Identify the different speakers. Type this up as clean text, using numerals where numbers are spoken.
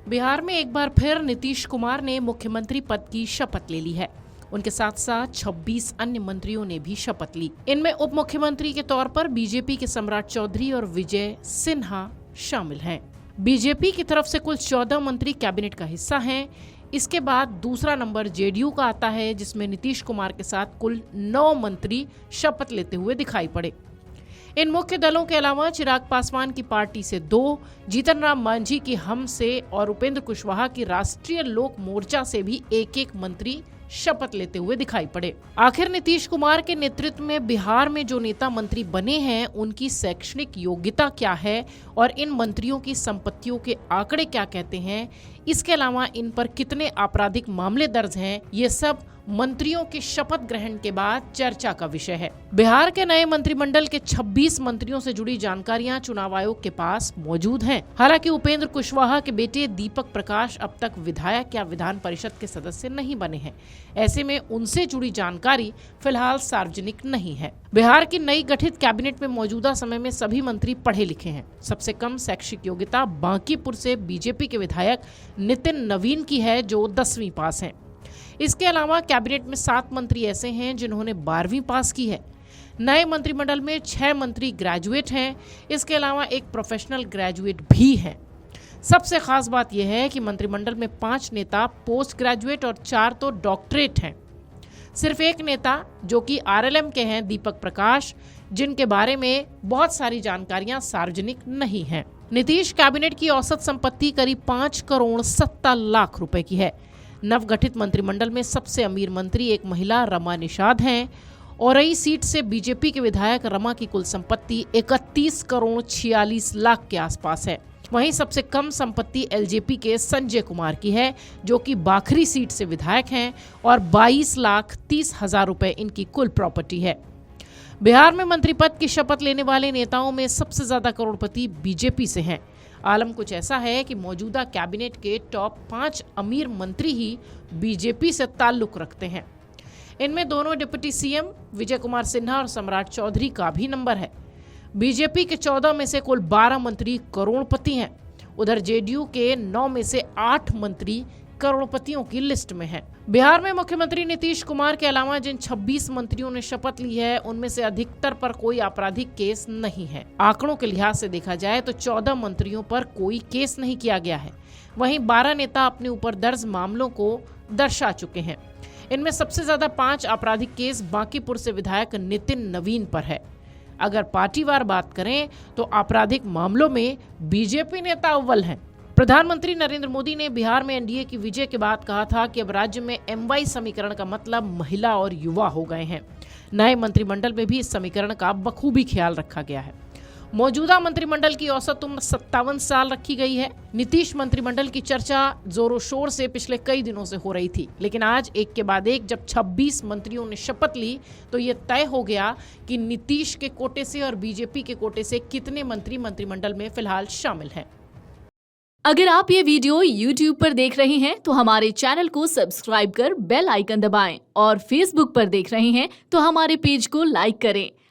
Speaker 1: बिहार में एक बार फिर नीतीश कुमार ने मुख्यमंत्री पद की शपथ ले ली है। उनके साथ साथ 26 अन्य मंत्रियों ने भी शपथ ली। इनमें उप मुख्यमंत्री के तौर पर बीजेपी के सम्राट चौधरी और विजय सिन्हा शामिल हैं। बीजेपी की तरफ से कुल 14 मंत्री कैबिनेट का हिस्सा हैं। इसके बाद दूसरा नंबर जेडीयू का आता है, जिसमें नीतीश कुमार के साथ कुल 9 मंत्री शपथ लेते हुए दिखाई पड़े। इन मुख्य दलों के अलावा चिराग पासवान की पार्टी से 2, जीतन राम मांझी की हम से और उपेंद्र कुशवाहा की राष्ट्रीय लोक मोर्चा से भी एक मंत्री शपथ लेते हुए दिखाई पड़े। आखिर नीतीश कुमार के नेतृत्व में बिहार में जो नेता मंत्री बने हैं, उनकी शैक्षणिक योग्यता क्या है और इन मंत्रियों की संपत्तियों के आंकड़े क्या कहते हैं, इसके अलावा इन पर कितने आपराधिक मामले दर्ज हैं, ये सब मंत्रियों के शपथ ग्रहण के बाद चर्चा का विषय है। बिहार के नए मंत्रिमंडल के 26 मंत्रियों से जुड़ी जानकारियां चुनाव आयोग के पास मौजूद हैं। हालांकि उपेंद्र कुशवाहा के बेटे दीपक प्रकाश अब तक विधायक या विधान परिषद के सदस्य नहीं बने हैं। ऐसे में उनसे जुड़ी जानकारी फिलहाल सार्वजनिक नहीं है। बिहार की नई गठित कैबिनेट में मौजूदा समय में सभी मंत्री पढ़े लिखे हैं। सबसे कम शैक्षिक योग्यता बांकीपुर से बीजेपी के विधायक नितिन नवीन की है, जो 10वीं पास हैं। इसके अलावा कैबिनेट में 7 मंत्री ऐसे हैं जिन्होंने 12वीं पास की है। नए मंत्रिमंडल में 6 मंत्री ग्रेजुएट हैं। इसके अलावा एक प्रोफेशनल ग्रेजुएट भी है। सबसे खास बात यह है कि मंत्रिमंडल में 5 नेता पोस्ट ग्रेजुएट और 4 तो डॉक्टरेट हैं। सिर्फ एक नेता जो कि आरएलएम के हैं, दीपक प्रकाश, जिनके बारे में बहुत सारी जानकारियां सार्वजनिक नहीं हैं। नीतीश कैबिनेट की औसत संपत्ति करीब 5 करोड़ 70 लाख रुपए की है। नवगठित मंत्रिमंडल में सबसे अमीर मंत्री एक महिला रमा निषाद हैं। औरई सीट से बीजेपी के विधायक रमा की कुल संपत्ति 31 करोड़ 46 लाख के आसपास है। वहीं सबसे कम संपत्ति एलजेपी के संजय कुमार की है, जो कि बाखरी सीट से विधायक हैं और 22 लाख 30 हजार रुपए इनकी कुल प्रॉपर्टी है। बिहार में मंत्री पद की शपथ लेने वाले नेताओं में सबसे ज्यादा करोड़पति बीजेपी से हैं। आलम कुछ ऐसा है कि मौजूदा कैबिनेट के टॉप 5 अमीर मंत्री ही बीजेपी से ताल्लुक रखते हैं। इनमें दोनों डिप्टी सीएम विजय कुमार सिन्हा और सम्राट चौधरी का भी नंबर है। बीजेपी के 14 में से कुल 12 मंत्री करोड़पति हैं। उधर जेडीयू के 9 में से 8 मंत्री करोड़पतियों की लिस्ट में हैं। बिहार में मुख्यमंत्री नीतीश कुमार के अलावा जिन 26 मंत्रियों ने शपथ ली है, उनमें से अधिकतर पर कोई आपराधिक केस नहीं है। आंकड़ों के लिहाज से देखा जाए तो 14 मंत्रियों पर कोई केस नहीं किया गया है। वहीं 12 नेता अपने ऊपर दर्ज मामलों को दर्शा चुके हैं। इनमें सबसे ज्यादा 5 आपराधिक केस बांकीपुर से विधायक नितिन नवीन पर है। अगर पार्टीवार बात करें तो आपराधिक मामलों में बीजेपी नेता अव्वल हैं। प्रधानमंत्री नरेंद्र मोदी ने बिहार में एनडीए की विजय के बाद कहा था कि अब राज्य में MY समीकरण का मतलब महिला और युवा हो गए हैं। नए मंत्रिमंडल में भी इस समीकरण का बखूबी ख्याल रखा गया है। मौजूदा मंत्रिमंडल की औसत उम्र 57 साल रखी गई है। नीतीश मंत्रिमंडल की चर्चा जोरों शोर से पिछले कई दिनों से हो रही थी, लेकिन आज एक के बाद एक जब 26 मंत्रियों ने शपथ ली तो ये तय हो गया कि नीतीश के कोटे से और बीजेपी के कोटे से कितने मंत्री मंत्रिमंडल में फिलहाल शामिल हैं।
Speaker 2: अगर आप ये वीडियो YouTube पर देख रहे हैं तो हमारे चैनल को सब्सक्राइब कर बेल आइकन दबाएं और Facebook पर देख रहे हैं तो हमारे पेज को लाइक करें।